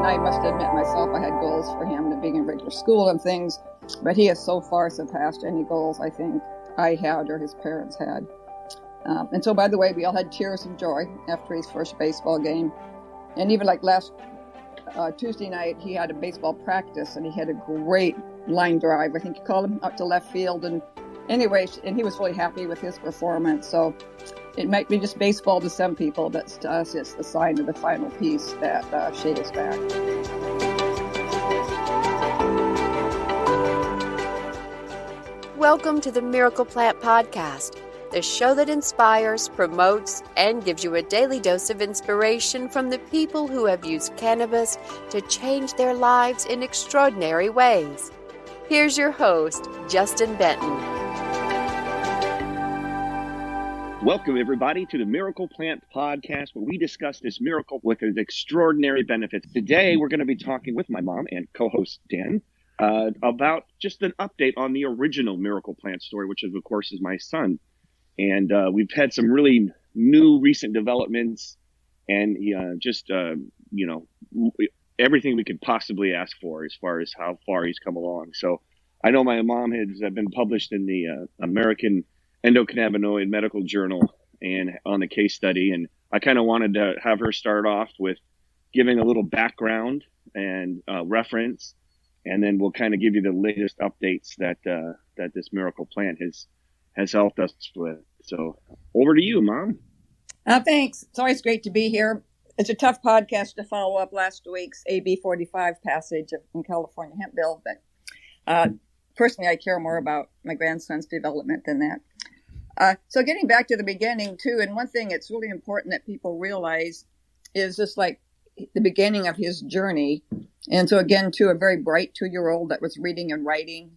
I must admit myself, I had goals for him to being in regular school and things, but he has so far surpassed any goals I think I had or his parents had. And so, by the way, we all had tears of joy after his first baseball game. And even like last Tuesday night, he had a baseball practice and he had a great line drive. I think you called him up to left field. And anyway, and he was really happy with his performance. So it might be just baseball to some people, but to us, it's the sign of the final piece that Shay is back. Welcome to the Miracle Plant Podcast, the show that inspires, promotes, and gives you a daily dose of inspiration from the people who have used cannabis to change their lives in extraordinary ways. Here's your host, Justin Benton. Welcome, everybody, to the Miracle Plant Podcast, where we discuss this miracle with its extraordinary benefits. Today, we're going to be talking with my mom and co-host, Dan, about just an update on the original Miracle Plant story, which, of course, is my son. And we've had some really new recent developments and everything we could possibly ask for as far as how far he's come along. So I know my mom has been published in the American Endocannabinoid Medical Journal and on the case study. And I kind of wanted to have her start off with giving a little background and reference. And then we'll kind of give you the latest updates that this miracle plant has helped us with. So over to you, Mom. Thanks. It's always great to be here. It's a tough podcast to follow up last week's AB 45 passage in California hemp bill, but personally, I care more about my grandson's development than that. So getting back to the beginning, too, and one thing it's really important that people realize is just like the beginning of his journey. And so again, too, a very bright 2-year-old that was reading and writing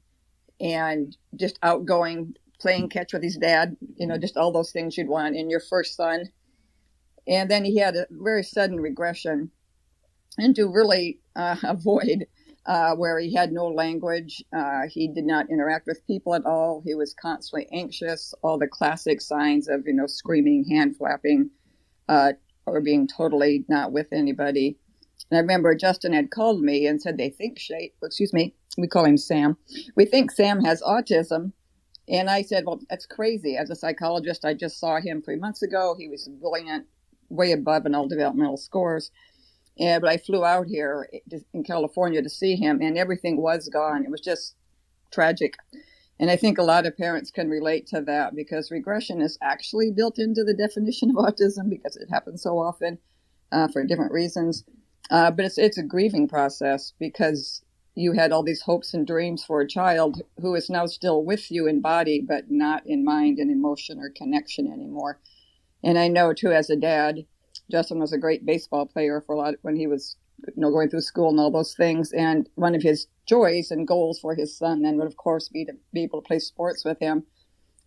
and just outgoing, playing catch with his dad, just all those things you'd want in your first son. And then he had a very sudden regression into really a void where he had no language. He did not interact with people at all. He was constantly anxious, all the classic signs of, screaming, hand flapping, or being totally not with anybody. And I remember Justin had called me and said they think we call him Sam. We think Sam has autism. And I said, well, that's crazy. As a psychologist, I just saw him 3 months ago. He was brilliant, way above in all developmental scores. But I flew out here in California to see him, and everything was gone. It was just tragic. And I think a lot of parents can relate to that because regression is actually built into the definition of autism because it happens so often for different reasons. But it's a grieving process because you had all these hopes and dreams for a child who is now still with you in body, but not in mind and emotion or connection anymore. And I know, too, as a dad, Justin was a great baseball player for a lot when he was, going through school and all those things. And one of his joys and goals for his son then would, of course, be to be able to play sports with him.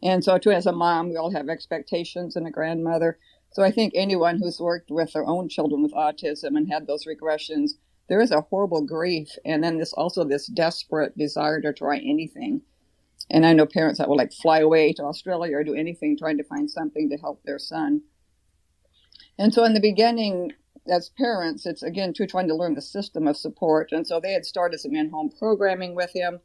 And so, too, as a mom, we all have expectations and a grandmother. So I think anyone who's worked with their own children with autism and had those regressions, there is a horrible grief. And then this desperate desire to try anything. And I know parents that will fly away to Australia or do anything trying to find something to help their son. And so in the beginning, as parents, it's again trying to learn the system of support. And so they had started some in-home programming with him,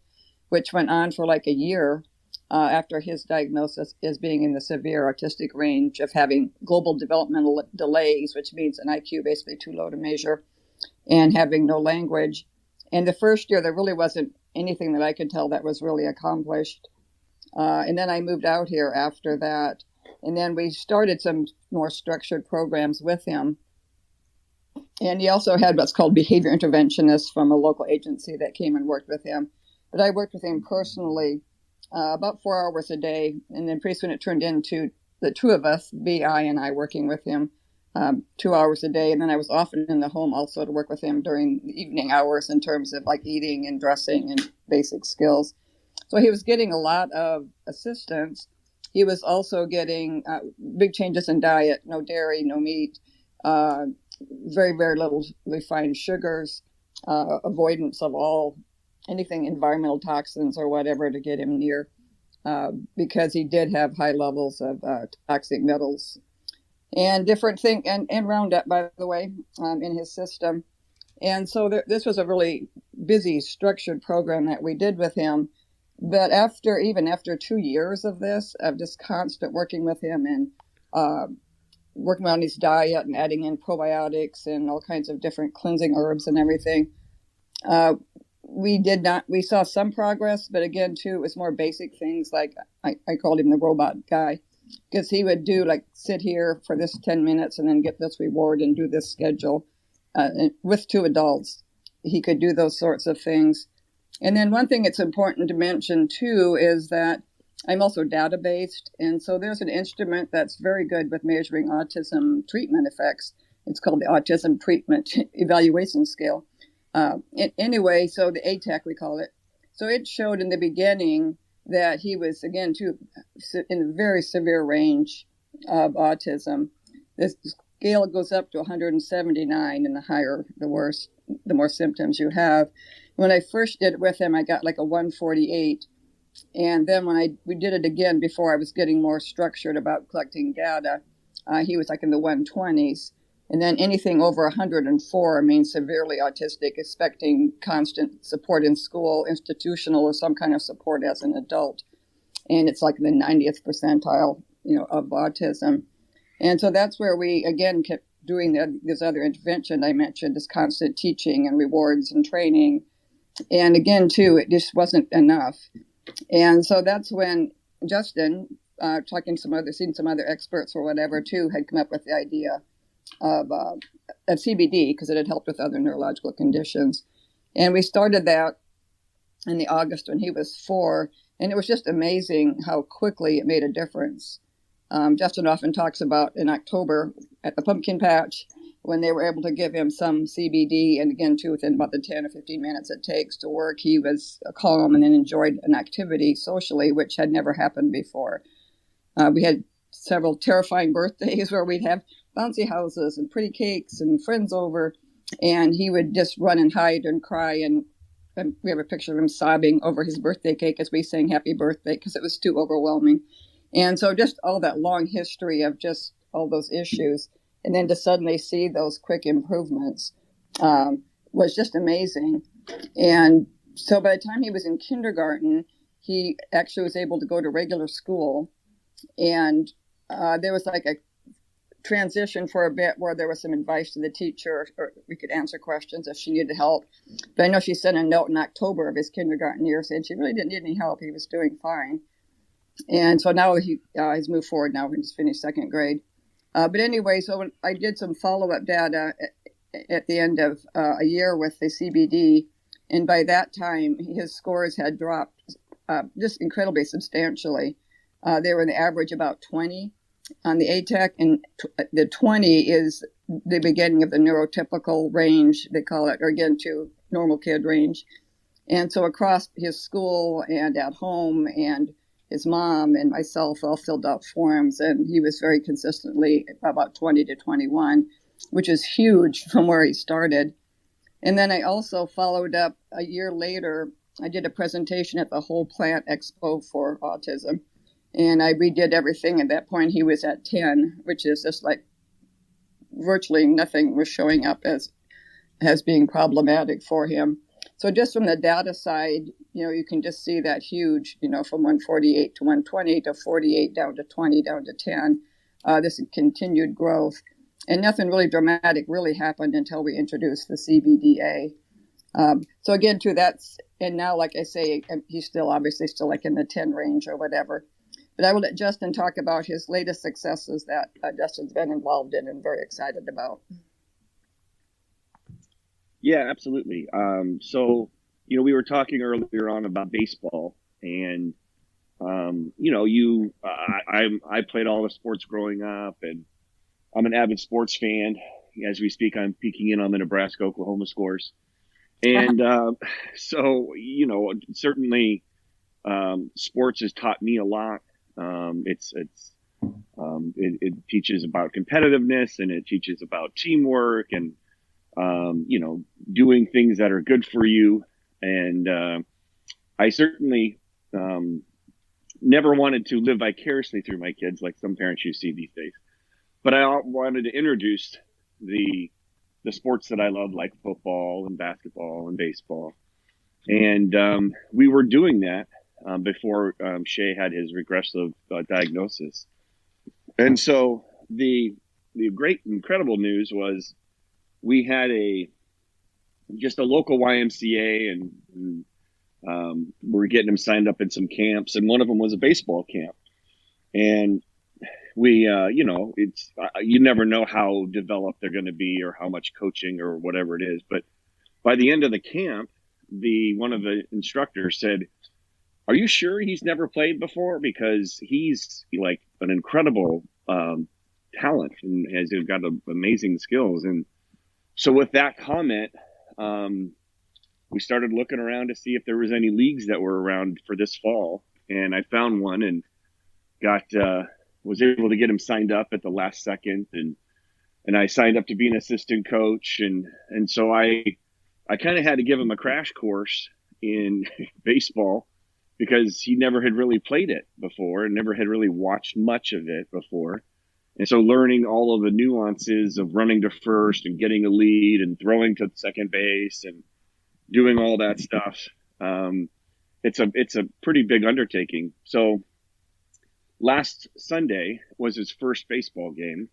which went on for a year after his diagnosis as being in the severe autistic range of having global developmental delays, which means an IQ basically too low to measure, and having no language. And the first year, there really wasn't anything that I could tell that was really accomplished. And then I moved out here after that. And then we started some more structured programs with him. And he also had what's called behavior interventionists from a local agency that came and worked with him. But I worked with him personally about 4 hours a day. And then pretty soon it turned into the two of us, BI and I, working with him 2 hours a day. And then I was often in the home also to work with him during the evening hours in terms of eating and dressing and basic skills. So he was getting a lot of assistance. He was also getting big changes in diet, no dairy, no meat, very, very little refined sugars, avoidance of anything environmental toxins or whatever to get him near, because he did have high levels of toxic metals and different things, and Roundup, by the way, in his system. And so this was a really busy, structured program that we did with him. But even after 2 years of this, of just constant working with him and working on his diet and adding in probiotics and all kinds of different cleansing herbs and everything, we saw some progress, but again, too, it was more basic things like I called him the robot guy, because he would do like sit here for this 10 minutes and then get this reward and do this schedule with 2 adults. He could do those sorts of things. And then one thing it's important to mention, too, is that I'm also data-based. And so there's an instrument that's very good with measuring autism treatment effects. It's called the Autism Treatment Evaluation Scale. Anyway, so the ATAC, we call it. So it showed in the beginning that he was, again, too, in a very severe range of autism. This scale goes up to 179, and the higher, the worse, the more symptoms you have. When I first did it with him, I got like a 148. And then when we did it again before I was getting more structured about collecting data, he was like in the 120s. And then anything over 104 means severely autistic, expecting constant support in school, institutional, or some kind of support as an adult. And it's like the 90th percentile, of autism. And so that's where we, again, kept doing this other intervention I mentioned, this constant teaching and rewards and training. And again, too, it just wasn't enough. And so that's when Justin, seeing some other experts or whatever, too, had come up with the idea of CBD, because it had helped with other neurological conditions. And we started that in the August when he was 4. And it was just amazing how quickly it made a difference. Justin often talks about in October at the pumpkin patch, when they were able to give him some CBD, and again, too, within about the 10 or 15 minutes it takes to work, he was calm and then enjoyed an activity socially, which had never happened before. We had several terrifying birthdays where we'd have bouncy houses and pretty cakes and friends over, and he would just run and hide and cry, and we have a picture of him sobbing over his birthday cake as we sang happy birthday because it was too overwhelming. And so just all that long history of just all those issues, and then to suddenly see those quick improvements was just amazing. And so by the time he was in kindergarten, he actually was able to go to regular school. And there was like a transition for a bit where there was some advice to the teacher, or we could answer questions if she needed help. But I know she sent a note in October of his kindergarten year saying she really didn't need any help. He was doing fine. And so now he's moved forward now. We just finished 2nd grade. But anyway, so when I did some follow-up data at the end of a year with the CBD, and by that time, his scores had dropped just incredibly substantially. They were on the average about 20 on the ATAC, and the 20 is the beginning of the neurotypical range, they call it, or again, to normal kid range. And so across his school and at home, and his mom and myself all filled out forms, and he was very consistently about 20 to 21, which is huge from where he started. And then I also followed up a year later. I did a presentation at the Whole Plant Expo for autism, and I redid everything. At that point, he was at 10, which is just like virtually nothing was showing up as being problematic for him. So just from the data side, you can just see that huge, from 148 to 120 to 48 down to 20 down to 10, this continued growth. And nothing really dramatic really happened until we introduced the CBDA. So again, too, and now, like I say, he's still obviously still like in the 10 range or whatever. But I will let Justin talk about his latest successes that Justin's been involved in and very excited about. Yeah, absolutely. So, we were talking earlier on about baseball, and I played all the sports growing up, and I'm an avid sports fan. As we speak, I'm peeking in on the Nebraska-Oklahoma scores, and so certainly sports has taught me a lot. It teaches about competitiveness, and it teaches about teamwork, and doing things that are good for you. And I certainly never wanted to live vicariously through my kids like some parents you see these days. But I wanted to introduce the the sports that I love, like football and basketball and baseball. And we were doing that before Shay had his regressive diagnosis. And so the great, incredible news was we had just a local YMCA, and we're getting them signed up in some camps, and one of them was a baseball camp. And we, it's you never know how developed they're going to be or how much coaching or whatever it is. But by the end of the camp, one of the instructors said, "Are you sure he's never played before? Because he's like an incredible talent and has got amazing skills." And so with that comment, we started looking around to see if there was any leagues that were around for this fall. And I found one and was able to get him signed up at the last second. And I signed up to be an assistant coach. And so I kind of had to give him a crash course in baseball because he never had really played it before and never had really watched much of it before. And so learning all of the nuances of running to first and getting a lead and throwing to second base and doing all that stuff, it's a pretty big undertaking. So last Sunday was his first baseball game.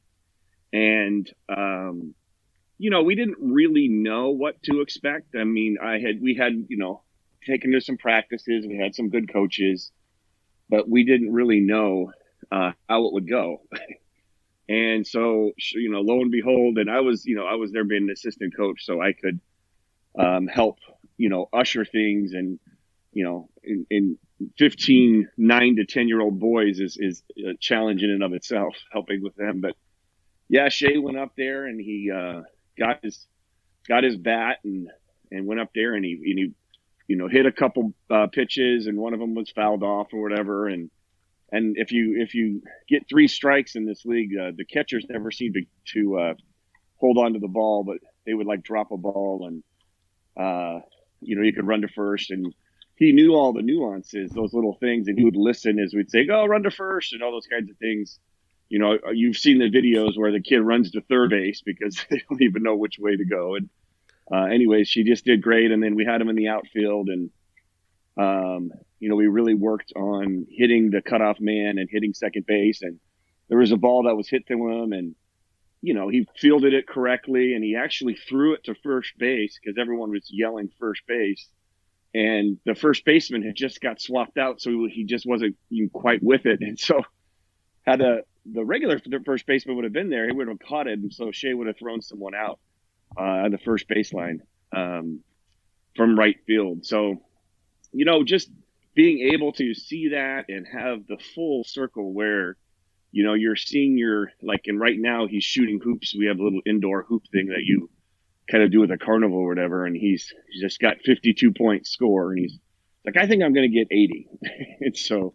And, we didn't really know what to expect. I mean, we had taken to some practices. We had some good coaches, but we didn't really know how it would go. And so, lo and behold, and I was there being an assistant coach, so I could help, usher things. And, in 15, 9 to 10-year-old boys is a challenge in and of itself, helping with them. But yeah, Shay went up there and he got his bat and went up there and he hit a couple pitches, and one of them was fouled off or whatever. And if you get 3 strikes in this league, the catchers never seem to hold on to the ball, but they would like drop a ball and you could run to first. And he knew all the nuances, those little things, and he would listen as we'd say, "Go run to first," and all those kinds of things. You've seen the videos where the kid runs to third base because they don't even know which way to go. And anyways, she just did great. And then we had him in the outfield, and we really worked on hitting the cutoff man and hitting second base. And there was a ball that was hit to him, and he fielded it correctly, and he actually threw it to first base because everyone was yelling first base. And the first baseman had just got swapped out, so he just wasn't quite with it. And so had the regular first baseman would have been there, he would have caught it, and so Shay would have thrown someone out on the first baseline from right field. So, just being able to see that and have the full circle where, you're seeing and right now he's shooting hoops. We have a little indoor hoop thing that you kind of do with a carnival or whatever, and he's just got 52 point score, and he's like, "I think I'm going to get 80." And so,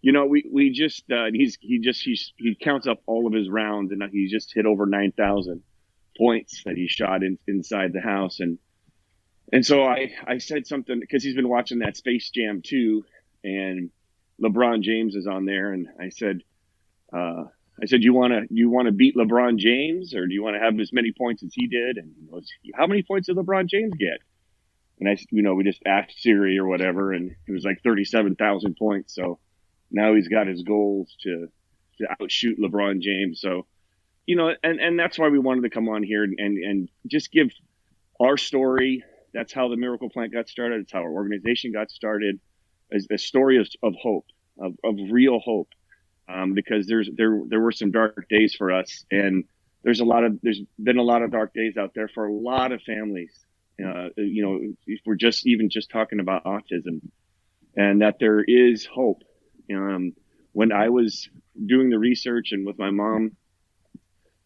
we just he counts up all of his rounds, and he just hit over 9,000 points that he shot inside the house. And so I said something because he's been watching that Space Jam 2, and LeBron James is on there, and I said, you want to beat LeBron James, or do you want to have as many points as he did? And he goes, "How many points did LeBron James get?" And we just asked Siri or whatever, and it was like 37,000 points. So now he's got his goals to outshoot LeBron James. So, and that's why we wanted to come on here and just give our story. That's how the Miracle Plant got started. It's how our organization got started, as a story of hope, of real hope. Because there were some dark days for us, and there's been a lot of dark days out there for a lot of families. If we're just talking about autism, and that there is hope. When I was doing the research and with my mom,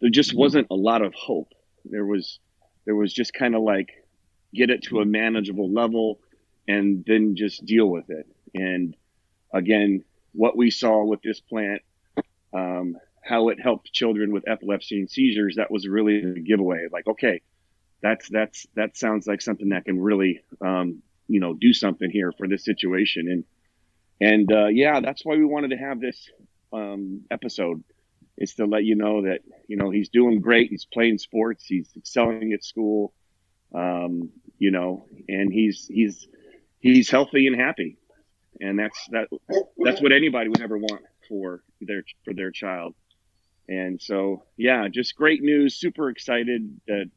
there just wasn't a lot of hope. There was just kind of like, get it to a manageable level and then just deal with it. And again, what we saw with this plant, how it helped children with epilepsy and seizures, that was really the giveaway. Like, okay, that sounds like something that can really, do something here for this situation. And that's why we wanted to have this episode. is to let you know that, he's doing great. He's playing sports. He's excelling at school. And he's healthy and happy. And that's what anybody would ever want for their child. And so, yeah, just great news. Super excited to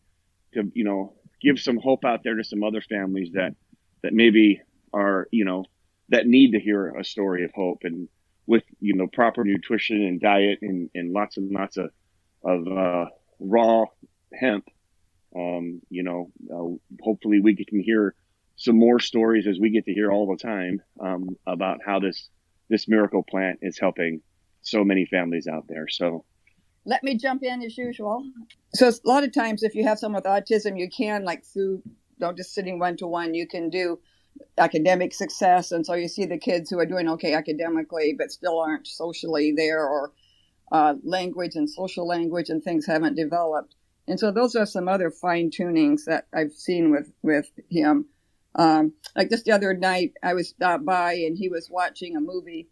give some hope out there to some other families that maybe are, that need to hear a story of hope, and with, proper nutrition and diet and lots and lots of raw hemp. Hopefully we can hear some more stories, as we get to hear all the time, about how this miracle plant is helping so many families out there. So let me jump in as usual. So a lot of times if you have someone with autism, you can, like, through just sitting one-to-one, you can do academic success. And so you see the kids who are doing okay academically, but still aren't socially there, or language and social language and things haven't developed. And so those are some other fine tunings that I've seen with him. Like just the other night, I was stopped by and he was watching a movie,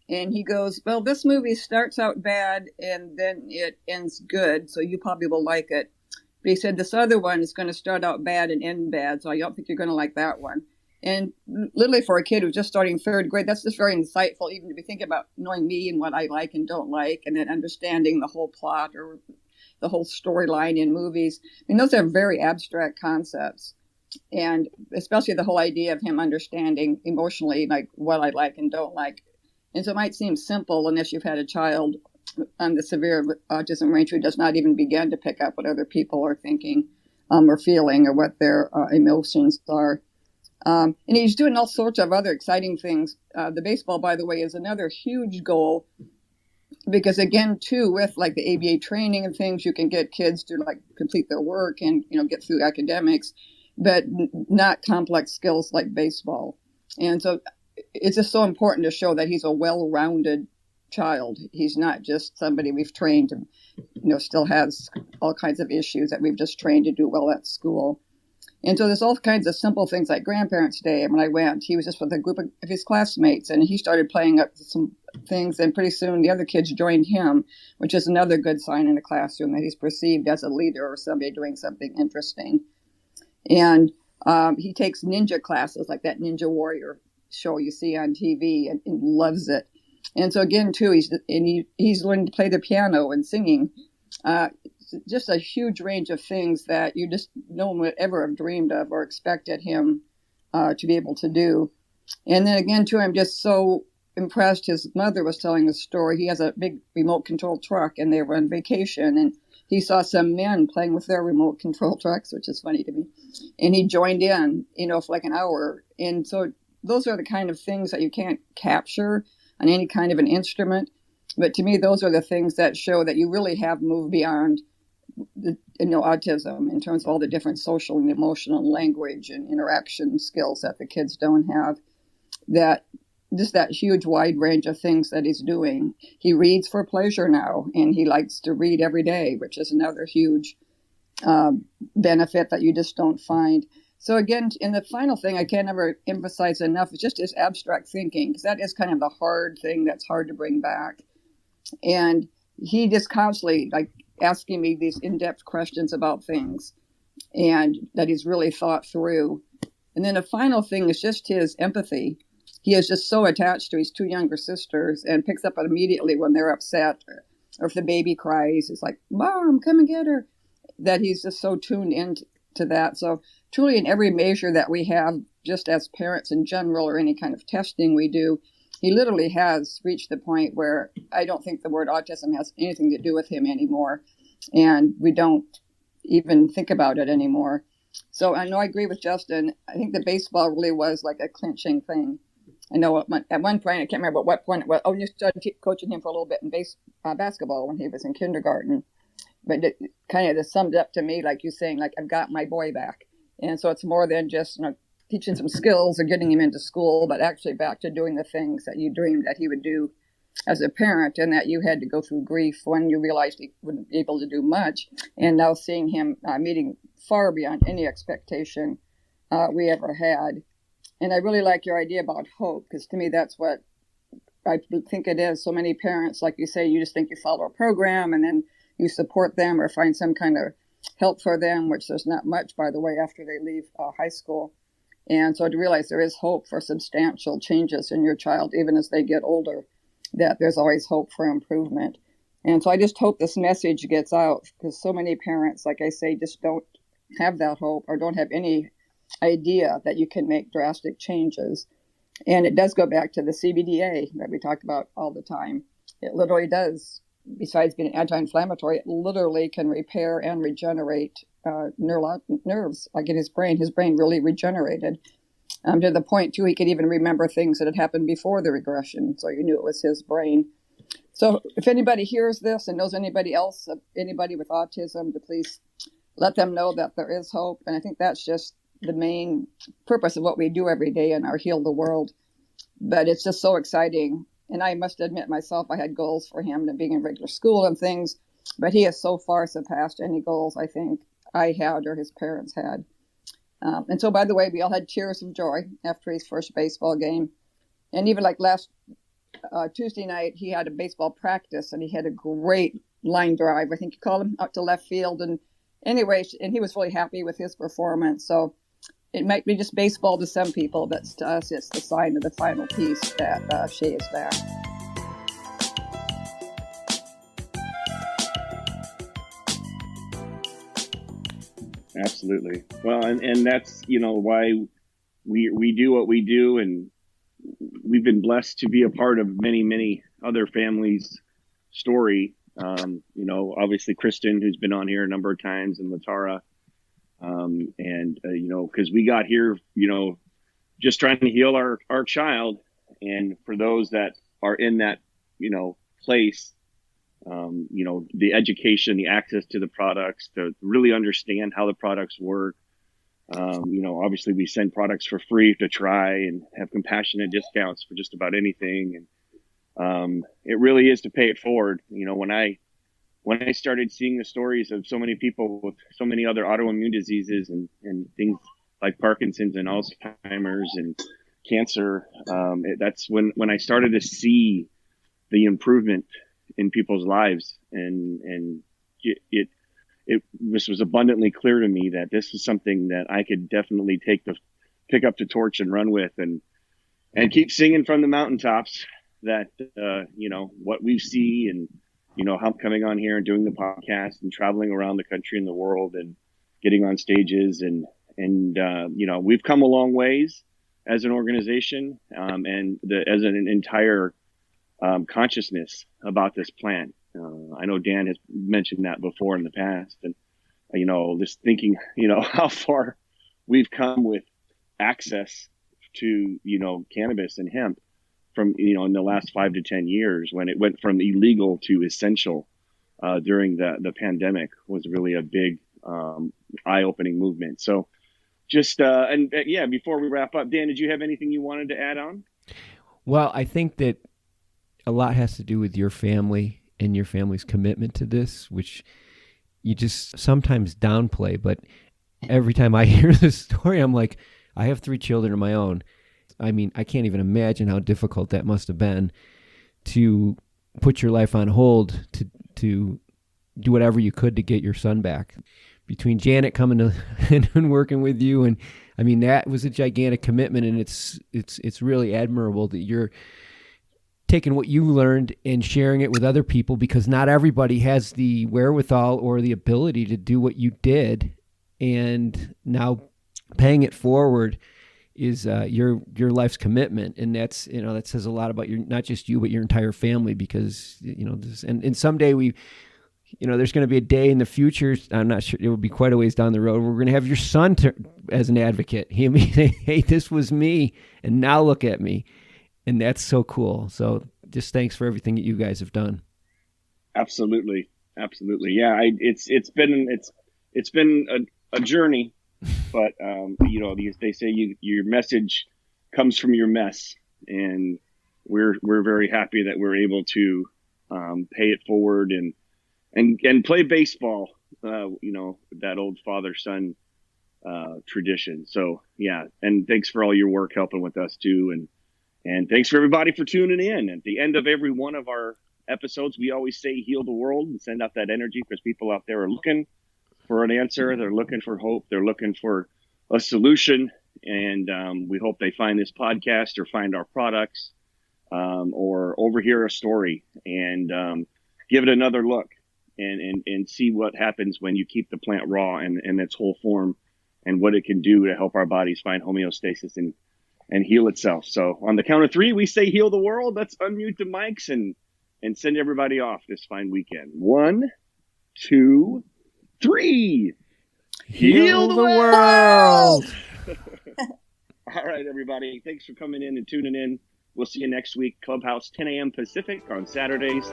and he goes, well, this movie starts out bad and then it ends good, so you probably will like it. But he said this other one is going to start out bad and end bad, so I don't think you're going to like that one. And literally for a kid who's just starting third grade, that's just very insightful, even to be thinking about knowing me and what I like and don't like, and then understanding the whole plot or the whole storyline in movies. I mean, those are very abstract concepts. And especially the whole idea of him understanding emotionally, like, what I like and don't like. And so it might seem simple unless you've had a child on the severe autism range who does not even begin to pick up what other people are thinking or feeling, or what their emotions are. And he's doing all sorts of other exciting things. The baseball, by the way, is another huge goal, because again, too, with like the ABA training and things, you can get kids to like complete their work and, get through academics, but not complex skills like baseball. And so it's just so important to show that he's a well-rounded child. He's not just somebody we've trained to, still has all kinds of issues that we've just trained to do well at school. And so there's all kinds of simple things like Grandparents' Day. And when I went, he was just with a group of his classmates, and he started playing up some things. And pretty soon the other kids joined him, which is another good sign in the classroom that he's perceived as a leader or somebody doing something interesting. And he takes ninja classes, like that Ninja Warrior show you see on TV, and loves it. And so again, too, he's learning to play the piano and singing. Just a huge range of things that you just no one would ever have dreamed of or expected him to be able to do. And then again, too, I'm just so impressed. His mother was telling a story. He has a big remote control truck, and they were on vacation, and he saw some men playing with their remote control trucks, which is funny to me. And he joined in, for like an hour. And so those are the kind of things that you can't capture on any kind of an instrument. But to me, those are the things that show that you really have moved beyond autism in terms of all the different social and emotional language and interaction skills that the kids don't have. That just that huge wide range of things that he's doing. He reads for pleasure now, and he likes to read every day, which is another huge benefit that you just don't find. So again, in the final thing, I can't ever emphasize enough, it's just his abstract thinking, because that is kind of the hard thing that's hard to bring back. And he just constantly asking me these in-depth questions about things, and that he's really thought through. And then the final thing is just his empathy. He is just so attached to his two younger sisters and picks up immediately when they're upset, or if the baby cries, it's like, Mom, come and get her. That he's just so tuned into that. So truly, in every measure that we have, just as parents in general, or any kind of testing we do, he literally has reached the point where I don't think the word autism has anything to do with him anymore. And we don't even think about it anymore. So I know I agree with Justin. I think the baseball really was like a clinching thing. I know at one point, I can't remember what point it was. Oh, you started coaching him for a little bit in basketball when he was in kindergarten. But it kind of just summed up to me, like you saying, like, I've got my boy back. And so it's more than just teaching some skills or getting him into school, but actually back to doing the things that you dreamed that he would do as a parent, and that you had to go through grief when you realized he wouldn't be able to do much. And now seeing him meeting far beyond any expectation we ever had. And I really like your idea about hope, because to me that's what I think it is. So many parents, like you say, you just think you follow a program and then you support them or find some kind of help for them, which there's not much, by the way, after they leave high school. And so to realize there is hope for substantial changes in your child, even as they get older, that there's always hope for improvement. And so I just hope this message gets out, because so many parents, like I say, just don't have that hope or don't have any idea that you can make drastic changes. And it does go back to the CBDA that we talk about all the time. It literally does, besides being anti-inflammatory, it literally can repair and regenerate nerves, like in his brain. His brain really regenerated to the point, too, he could even remember things that had happened before the regression. So you knew it was his brain. So if anybody hears this and knows anybody else, anybody with autism, to please let them know that there is hope. And I think that's just the main purpose of what we do every day in our Heal the World. But it's just so exciting. And I must admit myself, I had goals for him to being in regular school and things, but he has so far surpassed any goals I think I had or his parents had. And so, by the way, we all had tears of joy after his first baseball game. And even like last Tuesday night, he had a baseball practice and he had a great line drive, I think you call him, out to left field. And anyway, and he was really happy with his performance. So it might be just baseball to some people, but to us, it's the sign of the final piece that Shay is back. Absolutely. Well, and that's, why we do what we do, and we've been blessed to be a part of many, many other families' story. Obviously Kristen, who's been on here a number of times, and Latara, because we got here, just trying to heal our child. And for those that are in that, place, the education, the access to the products, to really understand how the products work. Obviously we send products for free to try and have compassionate discounts for just about anything. And it really is to pay it forward. When I started seeing the stories of so many people with so many other autoimmune diseases and things like Parkinson's and Alzheimer's and cancer, that's when I started to see the improvement in people's lives. And it was abundantly clear to me that this is something that I could definitely pick up the torch and run with and keep singing from the mountaintops that, what we see and, how I'm coming on here and doing the podcast and traveling around the country and the world and getting on stages and we've come a long ways as an organization, and as an entire consciousness about this plant. I know Dan has mentioned that before in the past, and just thinking, how far we've come with access to, cannabis and hemp from, in the last 5 to 10 years, when it went from illegal to essential during the pandemic, was really a big eye-opening movement. So just before we wrap up, Dan, did you have anything you wanted to add on? Well, I think that a lot has to do with your family and your family's commitment to this, which you just sometimes downplay. But every time I hear this story, I'm like, I have 3 children of my own. I mean, I can't even imagine how difficult that must have been to put your life on hold to do whatever you could to get your son back. Between Janet coming to and working with you, and I mean, that was a gigantic commitment, and it's really admirable that you're taking what you learned and sharing it with other people, because not everybody has the wherewithal or the ability to do what you did, and now paying it forward is your life's commitment. And that's, that says a lot about not just you, but your entire family, because, this, and someday there's going to be a day in the future, I'm not sure, it will be quite a ways down the road, we're going to have your son as an advocate. He may say, hey, this was me, and now look at me. And that's so cool. So just thanks for everything that you guys have done. Absolutely. Yeah. It's been a journey, but they say your message comes from your mess, and we're very happy that we're able to pay it forward and play baseball, that old father-son tradition. So yeah, and thanks for all your work helping with us too, And thanks for everybody for tuning in. At the end of every one of our episodes, we always say heal the world and send out that energy, because people out there are looking for an answer. They're looking for hope. They're looking for a solution. And we hope they find this podcast or find our products or overhear a story and give it another look and see what happens when you keep the plant raw in its whole form, and what it can do to help our bodies find homeostasis and heal itself. So on the count of 3, we say heal the world. Let's unmute the mics and send everybody off this fine weekend. 1, 2, 3. Heal the world. All right, everybody. Thanks for coming in and tuning in. We'll see you next week, Clubhouse, 10 a.m. Pacific on Saturdays.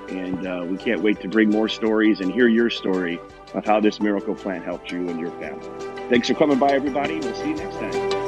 And we can't wait to bring more stories and hear your story of how this miracle plant helped you and your family. Thanks for coming by, everybody. We'll see you next time.